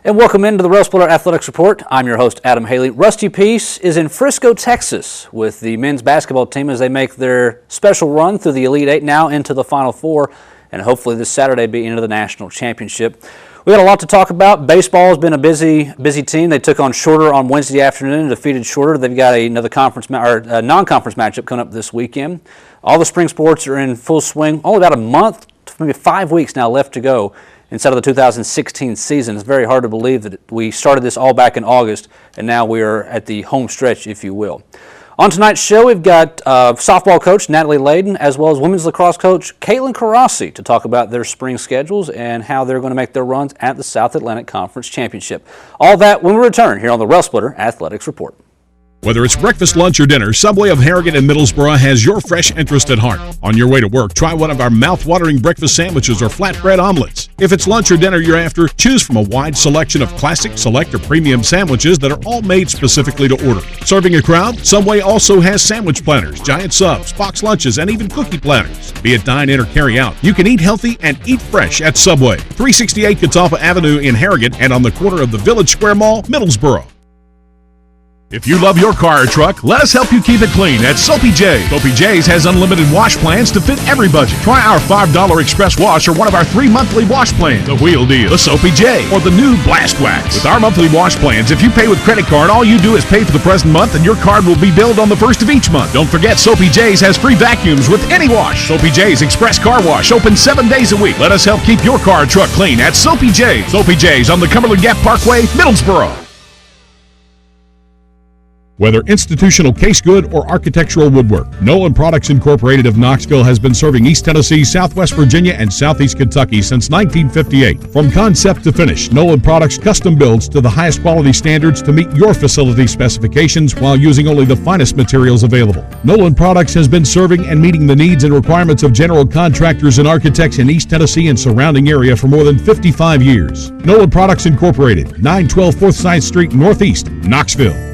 And welcome into the Railsplitter Athletics Report. I'm your host, Adam Haley. Rusty Peace is in Frisco, Texas with the men's basketball team as they make their special run through the Elite Eight, now into the Final Four, and hopefully this Saturday be into the national championship. We got a lot to talk about. Baseball has been a busy team. They took on Shorter on Wednesday afternoon and defeated Shorter. They've got another non-conference matchup coming up this weekend. All the spring sports are in full swing. Only about a month, maybe 5 weeks now left to go inside of the 2016 season. It's very hard to believe that we started this all back in August, and now we are at the home stretch, if you will. On tonight's show, we've got softball coach Natalie Laydon, as well as women's lacrosse coach Caitlin Carassi to talk about their spring schedules and how they're going to make their runs at the South Atlantic Conference Championship. All that when we return here on the Railsplitter Athletics Report. Whether it's breakfast, lunch, or dinner, Subway of Harrigan and Middlesboro has your fresh interest at heart. On your way to work, try one of our mouth-watering breakfast sandwiches or flatbread omelets. If it's lunch or dinner you're after, choose from a wide selection of classic, select, or premium sandwiches that are all made specifically to order. Serving a crowd, Subway also has sandwich platters, giant subs, box lunches, and even cookie platters. Be it dine in or carry out, you can eat healthy and eat fresh at Subway. 368 Catawba Avenue in Harrigan and on the corner of the Village Square Mall, Middlesboro. If you love your car or truck, let us help you keep it clean at Soapy J's. Soapy J's has unlimited wash plans to fit every budget. Try our $5 express wash or one of our 3 monthly wash plans. The Wheel Deal, the Soapy J, or the new Blast Wax. With our monthly wash plans, if you pay with credit card, all you do is pay for the present month and your card will be billed on the first of each month. Don't forget, Soapy J's has free vacuums with any wash. Soapy J's Express Car Wash, open 7 days a week. Let us help keep your car or truck clean at Soapy J's. Soapy J's on the Cumberland Gap Parkway, Middlesboro. Whether institutional case good or architectural woodwork, Nolan Products Incorporated of Knoxville has been serving East Tennessee, Southwest Virginia, and Southeast Kentucky since 1958. From concept to finish, Nolan Products custom builds to the highest quality standards to meet your facility specifications while using only the finest materials available. Nolan Products has been serving and meeting the needs and requirements of general contractors and architects in East Tennessee and surrounding area for more than 55 years. Nolan Products Incorporated, 912 Forsyth Street Northeast, Knoxville.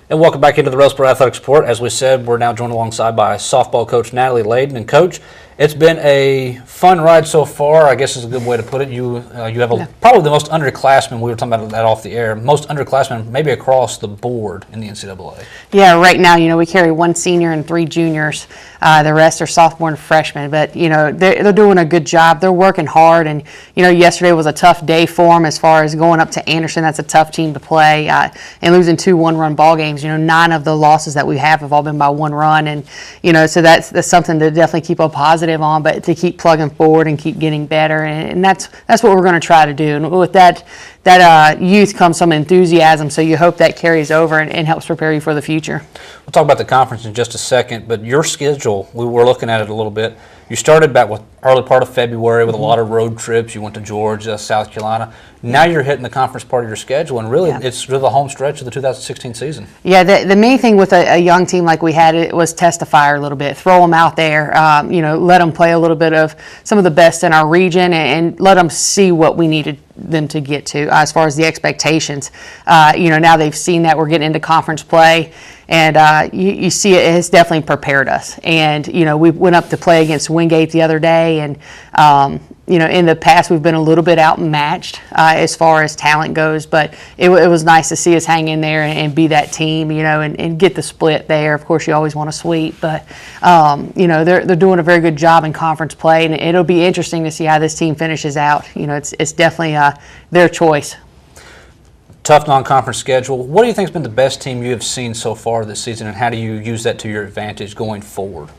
And welcome back into the Railsplitter Athletics Report. As we said, we're now joined alongside by softball coach Natalie Laydon. And Coach, it's been a fun ride so far, I guess is a good way to put it. You have probably the most underclassmen, we were talking about that off the air, most underclassmen maybe across the board in the NCAA. Yeah, right now, we carry 1 senior and 3 juniors. The rest are sophomore and freshmen. But, they're doing a good job. They're working hard. And, yesterday was a tough day for them as far as going up to Anderson. That's a tough team to play. And losing 2 one-run ball games. 9 of the losses that we have all been by 1 run. And, so that's something to definitely keep a positive on, but to keep plugging forward and keep getting better. And that's what we're going to try to do. And with that youth comes some enthusiasm, so you hope that carries over and helps prepare you for the future. We'll talk about the conference in just a second, but your schedule, we were looking at it a little bit. You started back with early part of February with a lot of road trips. You went to Georgia, South Carolina. Now you're hitting the conference part of your schedule, and really it's really the home stretch of the 2016 season. Yeah, the main thing with a young team like we had, it was test the fire a little bit, throw them out there, let them play a little bit of some of the best in our region and let them see what we needed them to get to as far as the expectations. Now they've seen that we're getting into conference play, and you see it has definitely prepared us. And we went up to play against Wingate the other day, and in the past we've been a little bit outmatched as far as talent goes, but it was nice to see us hang in there and be that team, and get the split there. Of course, you always want to sweep, but they're doing a very good job in conference play, and it'll be interesting to see how this team finishes out. It's definitely their choice. Tough non-conference schedule. What do you think has been the best team you have seen so far this season, and how do you use that to your advantage going forward?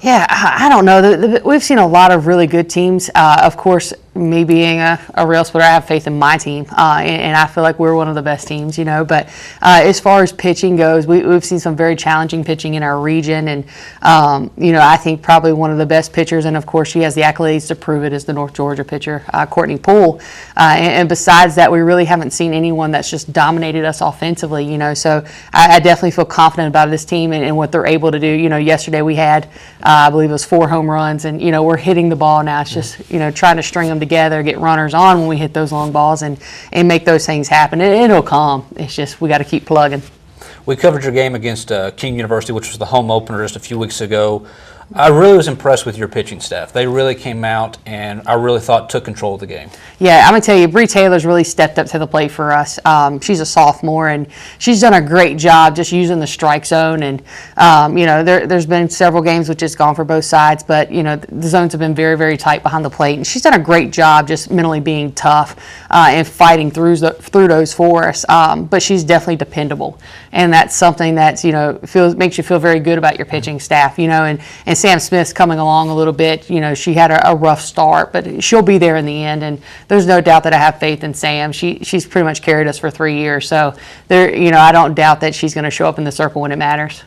Yeah, I don't know. We've seen a lot of really good teams. Of course, me being a Railsplitter, I have faith in my team, and I feel like we're one of the best teams, But as far as pitching goes, we've seen some very challenging pitching in our region, and I think probably one of the best pitchers, and of course she has the accolades to prove it, is the North Georgia pitcher, Courtney Poole. And besides that, we really haven't seen anyone that's just dominated us offensively, So I definitely feel confident about this team and what they're able to do. Yesterday we had, I believe it was 4 home runs, and we're hitting the ball now. It's just trying to string them together, get runners on when we hit those long balls, and make those things happen. It'll come. It's just we got to keep plugging. We covered your game against King University, which was the home opener just a few weeks ago. I really was impressed with your pitching staff. They really came out and I really thought took control of the game. Yeah, I'm going to tell you, Bree Taylor's really stepped up to the plate for us. She's a sophomore, and she's done a great job just using the strike zone. And, there's been several games which has gone for both sides, but, the zones have been very, very tight behind the plate. And she's done a great job just mentally being tough and fighting through those for us. But she's definitely dependable. And that's something that's, makes you feel very good about your pitching staff, and Sam Smith's coming along a little bit. She had a rough start, but she'll be there in the end. And there's no doubt that I have faith in Sam. She's pretty much carried us for 3 years. So I don't doubt that she's going to show up in the circle when it matters.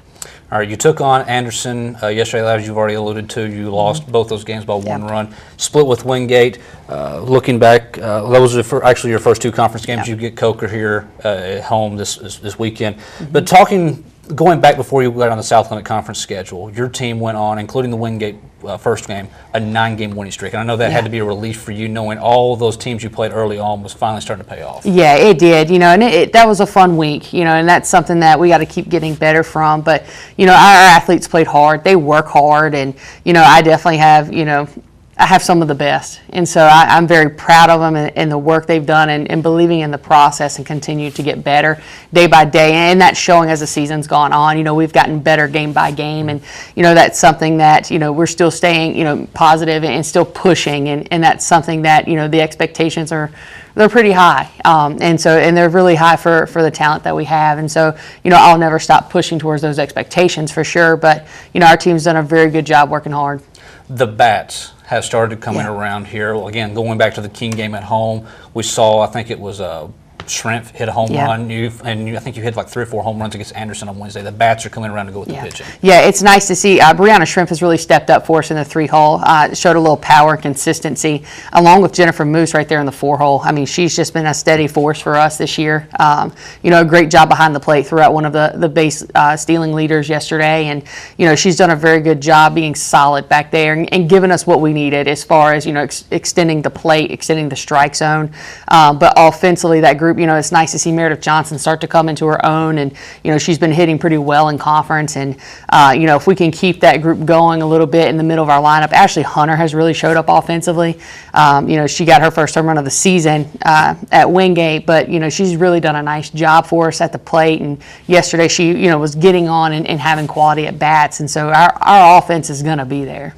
All right, you took on Anderson yesterday, as you've already alluded to. You lost both those games by 1 run. Split with Wingate. Looking back, those are actually your first 2 conference games. You get Coker here at home this weekend. But going back before you got on the South Limit Conference schedule, your team went on, including the Wingate first game, a 9-game winning streak. And I know that had to be a relief for you, knowing all of those teams you played early on was finally starting to pay off. Yeah, it did, and that was a fun week, and that's something that we got to keep getting better from. But, our athletes played hard. They work hard, and, I definitely have, I have some of the best. And so I'm very proud of them and the work they've done and believing in the process and continue to get better day by day. And that's showing as the season's gone on. We've gotten better game by game. And, that's something that, we're still staying, positive and still pushing. And that's something that, the expectations they're pretty high. And they're really high for the talent that we have. And so, I'll never stop pushing towards those expectations for sure. But, our team's done a very good job working hard. The bats have started coming around here. Again, going back to the King game at home, we saw, I think it was Shrimp hit a home run. I think you hit like 3 or 4 home runs against Anderson on Wednesday. The bats are coming around to go with the pitching. Yeah, it's nice to see. Brianna Shrimp has really stepped up for us in the 3-hole. Showed a little power and consistency, along with Jennifer Moose right there in the 4-hole. I mean, she's just been a steady force for us this year. A great job behind the plate throughout one of the base stealing leaders yesterday. And, she's done a very good job being solid back there and giving us what we needed as far as, extending the plate, extending the strike zone. But offensively, that group, it's nice to see Meredith Johnson start to come into her own, and she's been hitting pretty well in conference. And if we can keep that group going a little bit in the middle of our lineup, Ashley Hunter has really showed up offensively. She got her first home run of the season at Wingate, but she's really done a nice job for us at the plate. And yesterday she was getting on and having quality at bats, and so our offense is going to be there.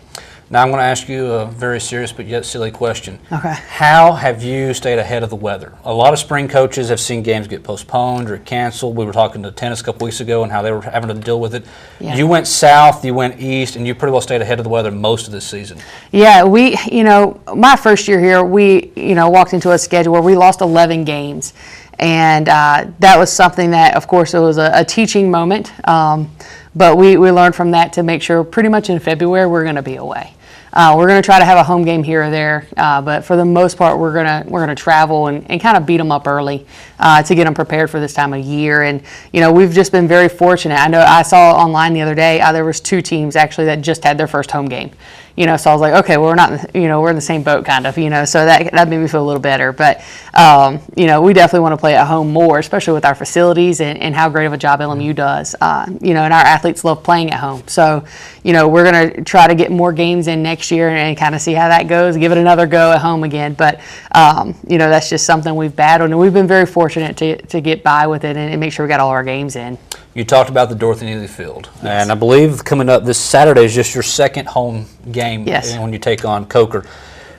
Now I'm going to ask you a very serious but yet silly question. Okay. How have you stayed ahead of the weather? A lot of spring coaches have seen games get postponed or canceled. We were talking to tennis a couple weeks ago and how they were having to deal with it. Yeah. You went south, you went east, and you pretty well stayed ahead of the weather most of this season. Yeah, my first year here, we, walked into a schedule where we lost 11 games. And that was something that, of course, it was a teaching moment. But we learned from that to make sure pretty much in February we're going to be away. We're going to try to have a home game here or there, but for the most part, we're going to travel and kind of beat them up early to get them prepared for this time of year. And we've just been very fortunate. I know I saw online the other day there was 2 teams actually that just had their first home game. So I was like, okay, well, we're not, we're in the same boat kind of, so that made me feel a little better. But, we definitely want to play at home more, especially with our facilities and how great of a job LMU does. And our athletes love playing at home. So, we're going to try to get more games in next year and kind of see how that goes, give it another go at home again. But, that's just something we've battled, and we've been very fortunate to get by with it and make sure we got all our games in. You talked about the Dorothy Neely Field, yes. And I believe coming up this Saturday is just your second home game when you take on Coker.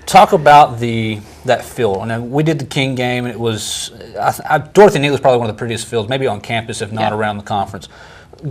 Talk about that field. And we did the King game, and it was Dorothy Neely is probably one of the prettiest fields, maybe on campus, if not around the conference.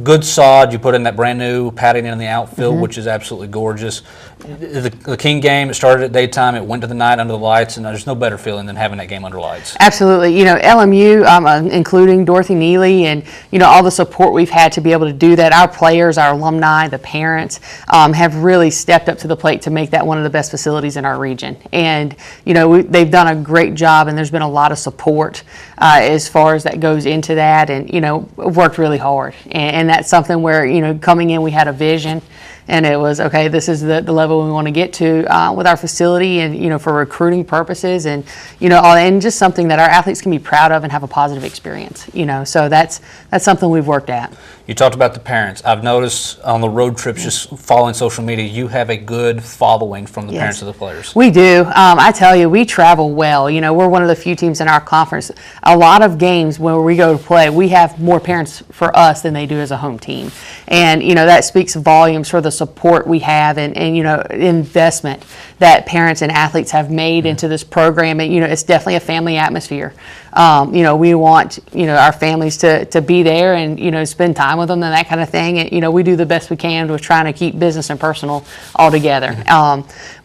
good sod. You put in that brand new padding in the outfield, which is absolutely gorgeous. The King game, it started at daytime. It went to the night under the lights, and there's no better feeling than having that game under lights. Absolutely. LMU, including Dorothy Neely, and all the support we've had to be able to do that. Our players, our alumni, the parents have really stepped up to the plate to make that one of the best facilities in our region. And they've done a great job, and there's been a lot of support as far as that goes into that, and worked really hard. And that's something where coming in, we had a vision. And it was, okay, this is the level we want to get to with our facility and, for recruiting purposes and, and just something that our athletes can be proud of and have a positive experience, So that's something we've worked at. You talked about the parents. I've noticed on the road trips, just following social media, you have a good following from the parents of the players. We do. I tell you, we travel well. We're one of the few teams in our conference. A lot of games when we go to play, we have more parents for us than they do as a home team. And, that speaks volumes for the support we have and investment that parents and athletes have made into this program. And, it's definitely a family atmosphere. We want, our families to be there and, spend time with them and that kind of thing. And, we do the best we can with trying to keep business and personal all together.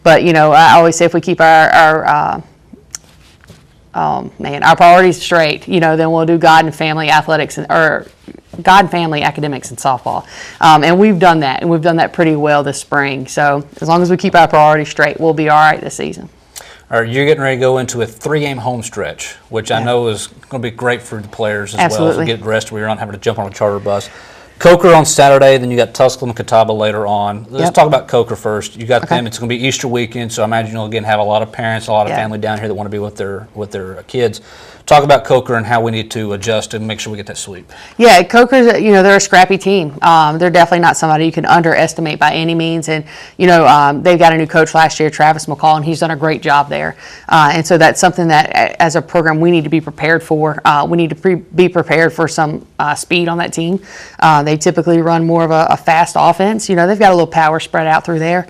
But, I always say if we keep our priorities straight, then we'll do God and family athletics or God and family academics and softball. And we've done that, and we've done that pretty well this spring. So as long as we keep our priorities straight, we'll be all right this season. All right, you're getting ready to go into a 3-game home stretch, which I know is going to be great for the players as well, so get rest where you're not having to jump on a charter bus. Coker on Saturday, then you got Tusculum and Catawba later on. Let's talk about Coker first. You got them. It's going to be Easter weekend, so I imagine you'll again have a lot of parents, a lot of family down here that want to be with their kids. Talk about Coker and how we need to adjust and make sure we get that sweep. Yeah, Coker's, they're a scrappy team. They're definitely not somebody you can underestimate by any means. And, they've got a new coach last year, Travis McCall, and he's done a great job there. And so that's something that as a program we need to be prepared for. We need to be prepared for some speed on that team. They typically run more of a fast offense. They've got a little power spread out through there.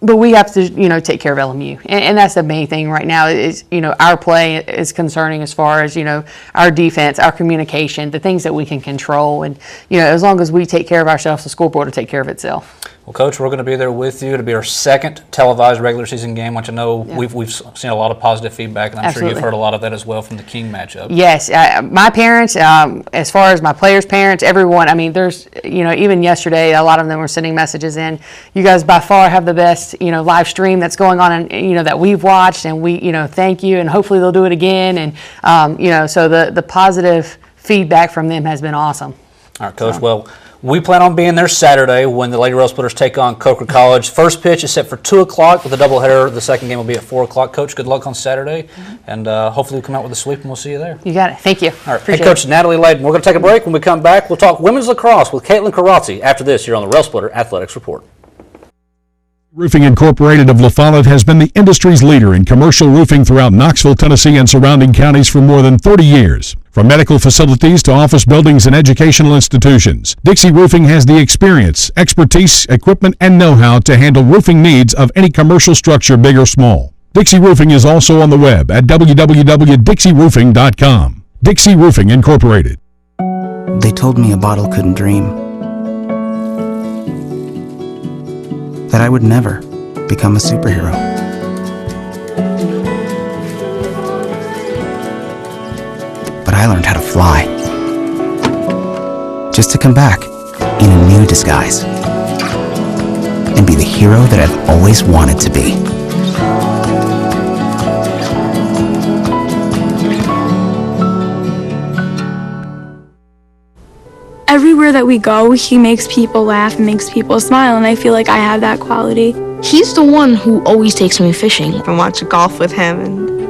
But we have to, take care of LMU. And that's the main thing right now is, our play is concerning as far as, our defense, our communication, the things that we can control. And, as long as we take care of ourselves, the scoreboard will take care of itself. Well, Coach, we're going to be there with you. It'll be our second televised regular season game, which I know we've seen a lot of positive feedback, and I'm sure you've heard a lot of that as well from the King matchup. Yes. My parents, as far as my players' parents, everyone, there's, even yesterday, a lot of them were sending messages in. You guys by far have the best, live stream that's going on and, that we've watched, and we, thank you, and hopefully they'll do it again. And, so the positive feedback from them has been awesome. All right, Coach. Well, we plan on being there Saturday when the Lady Railsplitters take on Coker College. First pitch is set for 2 o'clock with a doubleheader. The second game will be at 4 o'clock. Coach, good luck on Saturday, and hopefully we'll come out with a sweep, and we'll see you there. You got it. Thank you. All right. Hey, Coach Natalie Laydon, we're going to take a break. When we come back, we'll talk women's lacrosse with Caitlin Carazzi. After this, you're on the Railsplitter Athletics Report. Roofing Incorporated of La Follette has been the industry's leader in commercial roofing throughout Knoxville, Tennessee, and surrounding counties for more than 30 years. From medical facilities to office buildings and educational institutions, Dixie Roofing has the experience, expertise, equipment, and know-how to handle roofing needs of any commercial structure, big or small. Dixie Roofing is also on the web at www.dixieroofing.com. Dixie Roofing Incorporated. They told me a bottle couldn't dream. That I would never become a superhero. But I learned how to fly. Just to come back in a new disguise and be the hero that I've always wanted to be. Everywhere that we go, he makes people laugh and makes people smile, and I feel like I have that quality. He's the one who always takes me fishing. I watch golf with him. And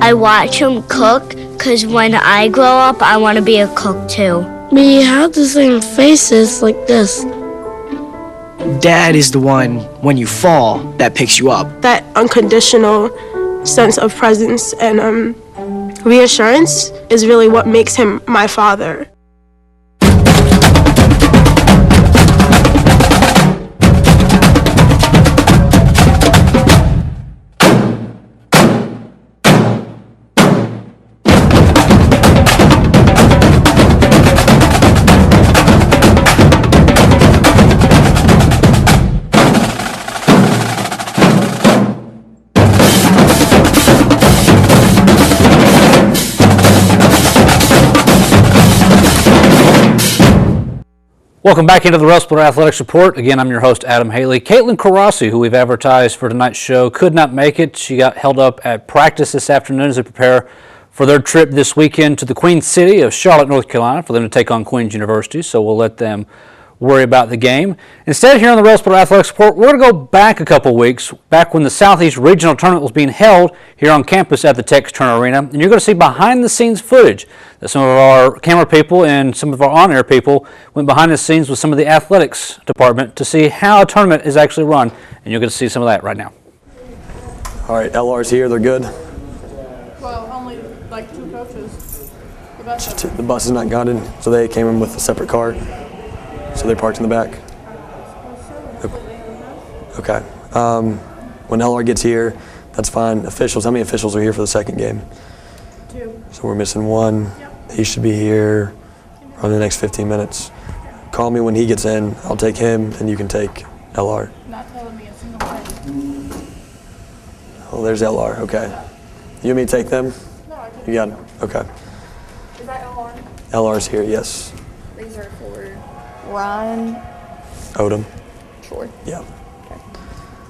I watch him cook, because when I grow up, I want to be a cook too. We have the same faces like this. Dad is the one, when you fall, that picks you up. That unconditional sense of presence and reassurance is really what makes him my father. Welcome back into the Railsplitter Athletics Report. Again, I'm your host, Adam Haley. Caitlin Karasi, who we've advertised for tonight's show, could not make it. She got held up at practice this afternoon as they prepare for their trip this weekend to the Queen City of Charlotte, North Carolina, for them to take on Queen's University. So we'll let them worry about the game. Instead, here on the Railsplitter Athletics Report, we're going to go back a couple weeks, back when the Southeast Regional Tournament was being held here on campus at the Texas Turner Arena. And you're going to see behind-the-scenes footage that some of our camera people and some of our on-air people went behind the scenes with some of the athletics department to see how a tournament is actually run. And you're going to see some of that right now. All right, LR's here. They're good. Well, only like 2 coaches. The bus has not gotten, so they came in with a separate car. So they parked in the back. Okay. When LR gets here, that's fine. Officials, how many officials are here for the second game? 2. So we're missing 1. Yep. He should be here probably in the next 15 minutes. Call me when he gets in. I'll take him, and you can take LR. Not telling me a single word. Oh, there's LR. Okay. You want me to take them? No, I can. You got him. Okay. Is that LR? LR's here, yes. These are for Ryan. Odom. Sure. Yeah. Okay.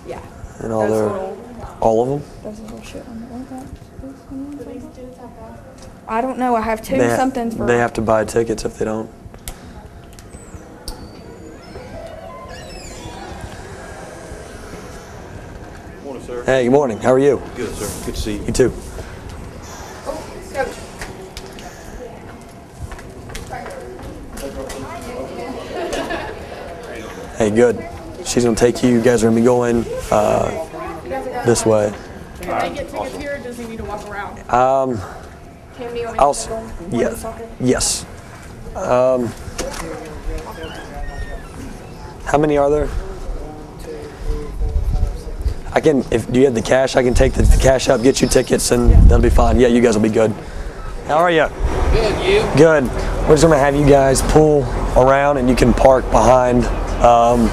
Yeah. And all all of them? There's a little shit on it. I don't know. I have 2 somethings for. They have to buy tickets if they don't. Morning, sir. Hey, good morning. How are you? Good, sir. Good to see you. You too. Oh, Coach. Hey, good. She's going to take you. You guys are going to be going this way. Can they get tickets here, or does he need to walk around? Yes. How many are there? I can. Do you have the cash? I can take the cash up, get you tickets, and that'll be fine. Yeah, you guys will be good. How are you? Good. You? Good. We're just going to have you guys pull around, and you can park behind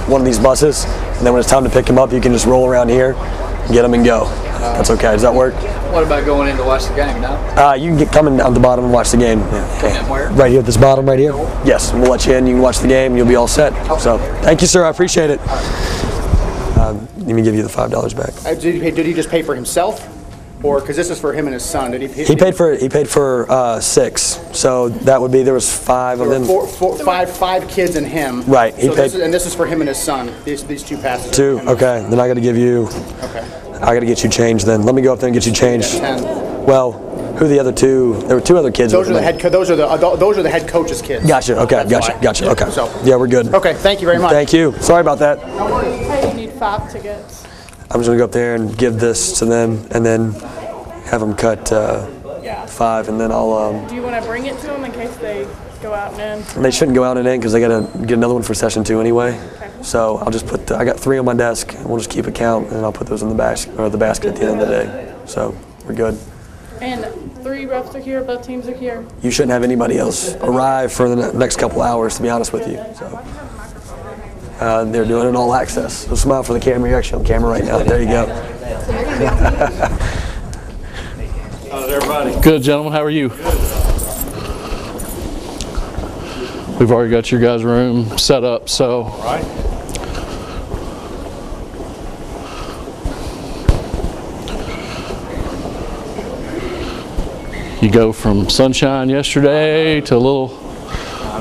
one of these buses, and then when it's time to pick them up, you can just roll around here, get them, and go. That's okay. Does that work? What about going in to watch the game now? You can get coming down the bottom and watch the game. Yeah. Okay. Where? Right here at this bottom, right here. Yes, we'll let you in. You can watch the game, and you'll be all set. Okay. So, thank you, sir. I appreciate it. Let me give you the $5 back. Did he just pay for himself? Or because this is for him and his son, did he pay? He paid for 6, so that would be there was 5 of them. Five kids and him. Right. He paid. And this is for him and his son. These 2 passes. 2. Okay. Then I got to give you. Okay. I got to get you changed. Then let me go up there and get you changed. 10. Well, who are the other 2? There were 2 other kids. Those are the head coach's kids. Gotcha. Okay. Gotcha. Okay. So. Yeah, we're good. Okay. Thank you very much. Thank you. Sorry about that. No worries. Hey, you need 5 tickets. I'm just gonna go up there and give this to them, and then have them cut 5, and then I'll. Do you want to bring it to them in case they go out and in? They shouldn't go out and in because they gotta get another one for session 2 anyway. Okay. So I'll just put. I got 3 on my desk, and we'll just keep a count, and I'll put those in the basket at the end of the day. So we're good. And 3 refs are here. Both teams are here. You shouldn't have anybody else arrive for the next couple hours, to be honest with you. So. They're doing an all access. So smile for the camera. You're actually on camera right now. There you go. How's everybody? Good, gentlemen. How are you? We've already got your guys' room set up, so. All right. You go from sunshine yesterday to a little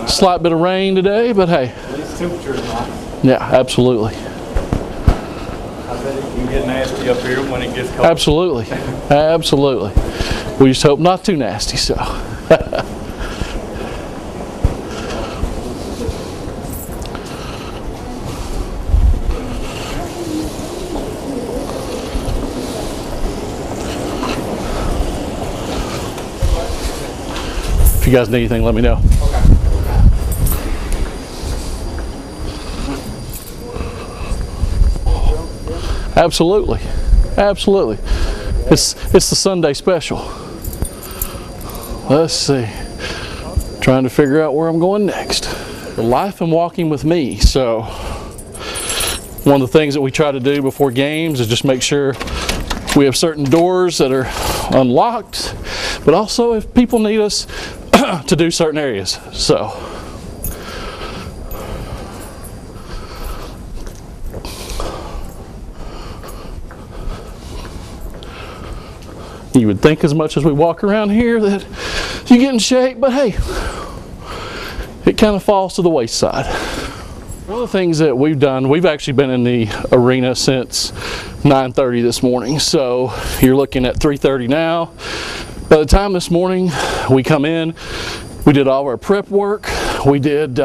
slight bit of rain today, but hey. At least temperature's nice. Yeah, absolutely. I bet it can get nasty up here when it gets cold. Absolutely. Absolutely. We just hope not too nasty, so. If you guys need anything, let me know. Absolutely, absolutely. It's the Sunday special. Let's see. Trying to figure out where I'm going next. Life and walking with me. So one of the things that we try to do before games is just make sure we have certain doors that are unlocked, but also if people need us to do certain areas. So You would think as much as we walk around here that you get in shape, but hey, it kind of falls to the wayside. One of the things that we've done, we've actually been in the arena since 9:30 this morning. So you're looking at 3:30 now. By the time this morning we come in, we did all of our prep work. We did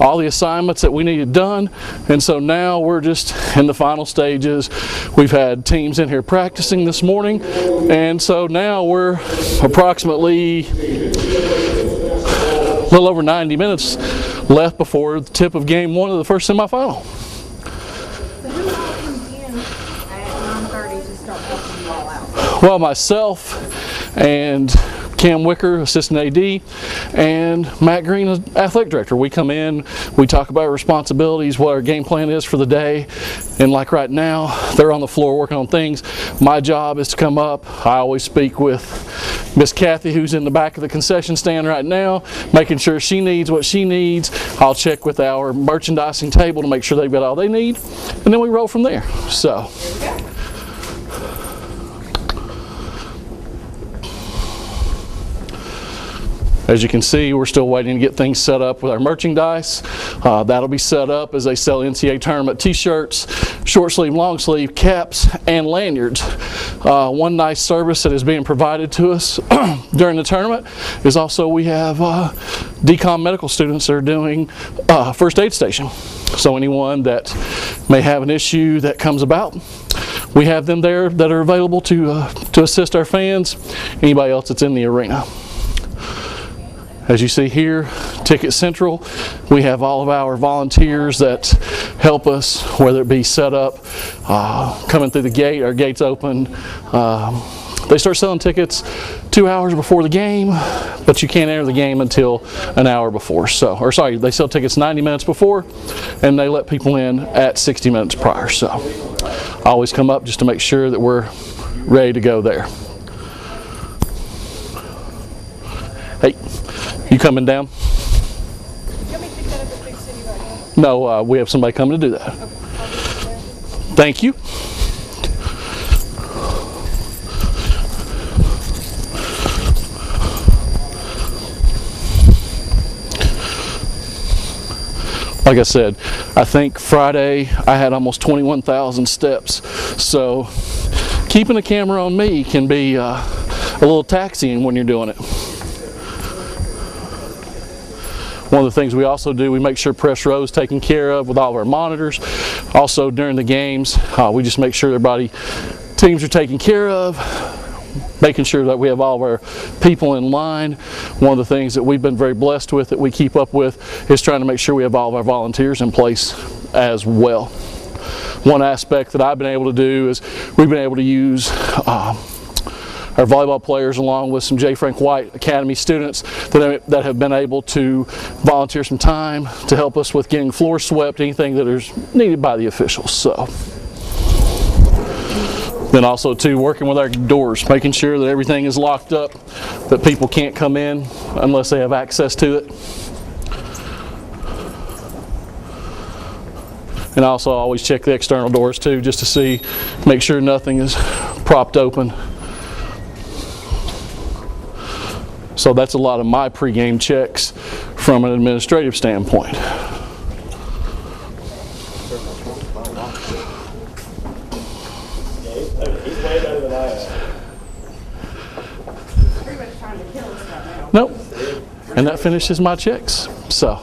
all the assignments that we needed done, and so now we're just in the final stages. We've had teams in here practicing this morning, and so now we're approximately a little over 90 minutes left before the tip of game 1 of the first semifinal. So who all comes in at 9:30 to start helping you all out? Well, myself and Cam Wicker, assistant AD, and Matt Green, athletic director. We come in, we talk about our responsibilities, what our game plan is for the day, and like right now, they're on the floor working on things. My job is to come up. I always speak with Miss Kathy, who's in the back of the concession stand right now, making sure she needs what she needs. I'll check with our merchandising table to make sure they've got all they need, and then we roll from there. So. As you can see, we're still waiting to get things set up with our merchandise. That'll be set up as they sell NCAA tournament t-shirts, short sleeve, long sleeve, caps, and lanyards. One nice service that is being provided to us during the tournament is also we have decom medical students that are doing first aid station. So anyone that may have an issue that comes about, we have them there that are available to assist our fans, anybody else that's in the arena. As you see here, Ticket Central, we have all of our volunteers that help us, whether it be set up, coming through the gate, our gate's open. They start selling tickets 2 hours before the game, but you can't enter the game until an hour before. So, or sorry, they sell tickets 90 minutes before, and they let people in at 60 minutes prior. So, I always come up just to make sure that we're ready to go there. Hey. You coming down? Do you want me to pick that up at Big City right now? No, we have somebody coming to do that. Okay. Thank you. Like I said, I think Friday I had almost 21,000 steps. So keeping a camera on me can be a little taxing when you're doing it. One of the things we also do, we make sure press row is taken care of with all of our monitors. Also during the games, we just make sure teams are taken care of, making sure that we have all of our people in line. One of the things that we've been very blessed with that we keep up with is trying to make sure we have all of our volunteers in place as well. One aspect that I've been able to do is we've been able to use our volleyball players along with some J. Frank White Academy students that have been able to volunteer some time to help us with getting floor swept, anything that is needed by the officials. So. Then also too, working with our doors, making sure that everything is locked up, that people can't come in unless they have access to it. And also always check the external doors too, just to make sure nothing is propped open. So that's a lot of my pregame checks from an administrative standpoint. Nope. And that finishes my checks. So.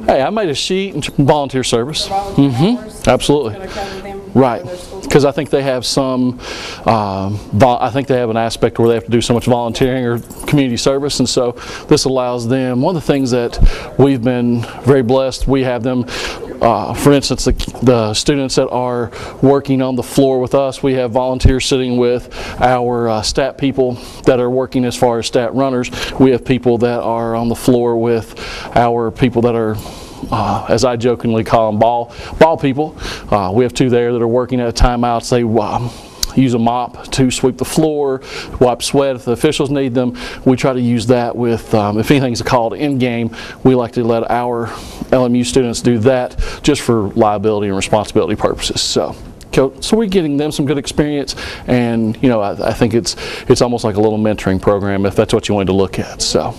Hey, I made a sheet and volunteer service. Absolutely. Right. Because I think they have some, I think they have an aspect where they have to do so much volunteering or community service, and so this allows them. One of the things that we've been very blessed, we have them, for instance, the students that are working on the floor with us, we have volunteers sitting with our stat people that are working as far as stat runners. We have people that are on the floor with our people that are, as I jokingly call them, ball people. We have two there that are working at timeouts. They use a mop to sweep the floor, wipe sweat if the officials need them. We try to use that with, if anything's called in game, we like to let our LMU students do that just for liability and responsibility purposes. So coach, so we're getting them some good experience, and you know, I think it's almost like a little mentoring program if that's what you wanted to look at. So.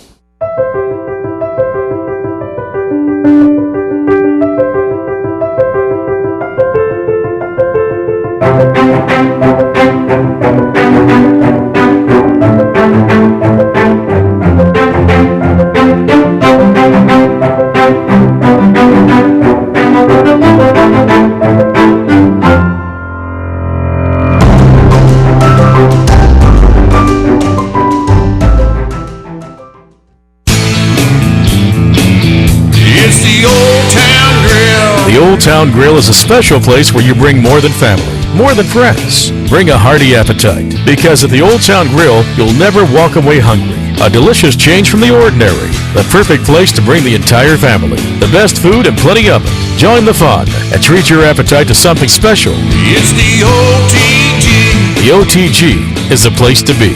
The Old Town Grill is a special place where you bring more than family, more than friends. Bring a hearty appetite, because at the Old Town Grill, you'll never walk away hungry. A delicious change from the ordinary. The perfect place to bring the entire family. The best food and plenty of it. Join the fun and treat your appetite to something special. It's the OTG. The OTG is the place to be.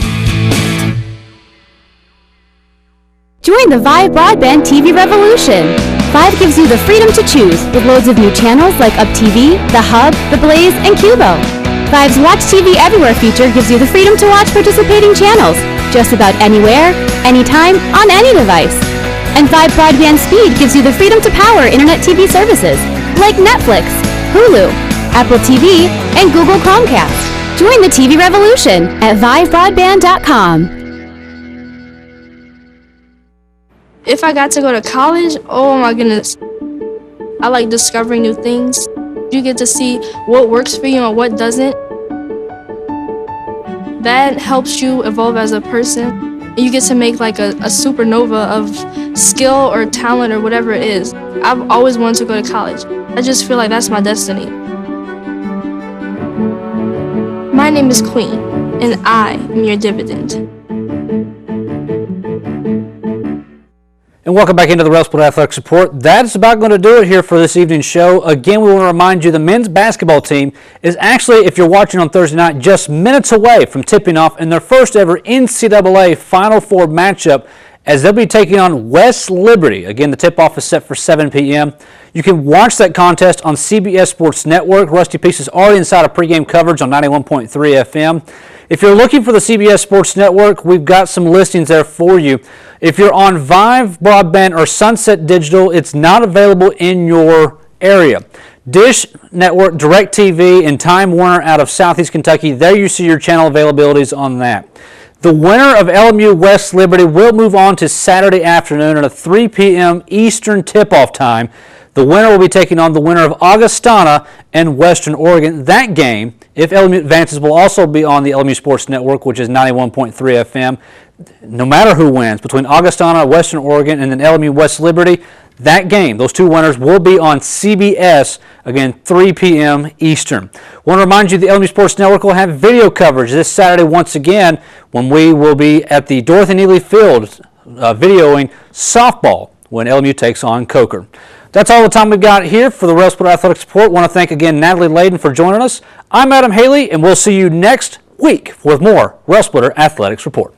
Join the Vive Broadband TV revolution. Vive gives you the freedom to choose with loads of new channels like Up TV, The Hub, The Blaze, and Cubo. Vive's Watch TV Everywhere feature gives you the freedom to watch participating channels just about anywhere, anytime, on any device. And Vive Broadband Speed gives you the freedom to power internet TV services like Netflix, Hulu, Apple TV, and Google Chromecast. Join the TV revolution at vivebroadband.com. If I got to go to college, oh my goodness. I like discovering new things. You get to see what works for you and what doesn't. That helps you evolve as a person. You get to make like a supernova of skill or talent or whatever it is. I've always wanted to go to college. I just feel like that's my destiny. My name is Queen, and I am your dividend. And welcome back into the Railsplitter Athletics Report. That's about going to do it here for this evening's show. Again, we want to remind you the men's basketball team is actually, if you're watching on Thursday night, just minutes away from tipping off in their first ever NCAA Final Four matchup as they'll be taking on West Liberty. Again, the tip-off is set for 7 p.m. You can watch that contest on CBS Sports Network. Rusty Peace is already inside of pregame coverage on 91.3 FM. If you're looking for the CBS Sports Network, we've got some listings there for you. If you're on Vive Broadband or Sunset Digital, it's not available in your area. Dish Network, DirecTV, and Time Warner out of Southeast Kentucky, there you see your channel availabilities on that. The winner of LMU West Liberty will move on to Saturday afternoon at a 3 p.m. Eastern tip-off time. The winner will be taking on the winner of Augustana and Western Oregon. That game, if LMU advances, will also be on the LMU Sports Network, which is 91.3 FM. No matter who wins, between Augustana, Western Oregon, and then LMU West Liberty, that game, those two winners, will be on CBS, again, 3 p.m. Eastern. I want to remind you the LMU Sports Network will have video coverage this Saturday once again when we will be at the Dorothy Neely Field videoing softball when LMU takes on Coker. That's all the time we've got here for the Railsplitter Athletics Report. I want to thank again Natalie Laydon for joining us. I'm Adam Haley, and we'll see you next week with more Railsplitter Athletics Report.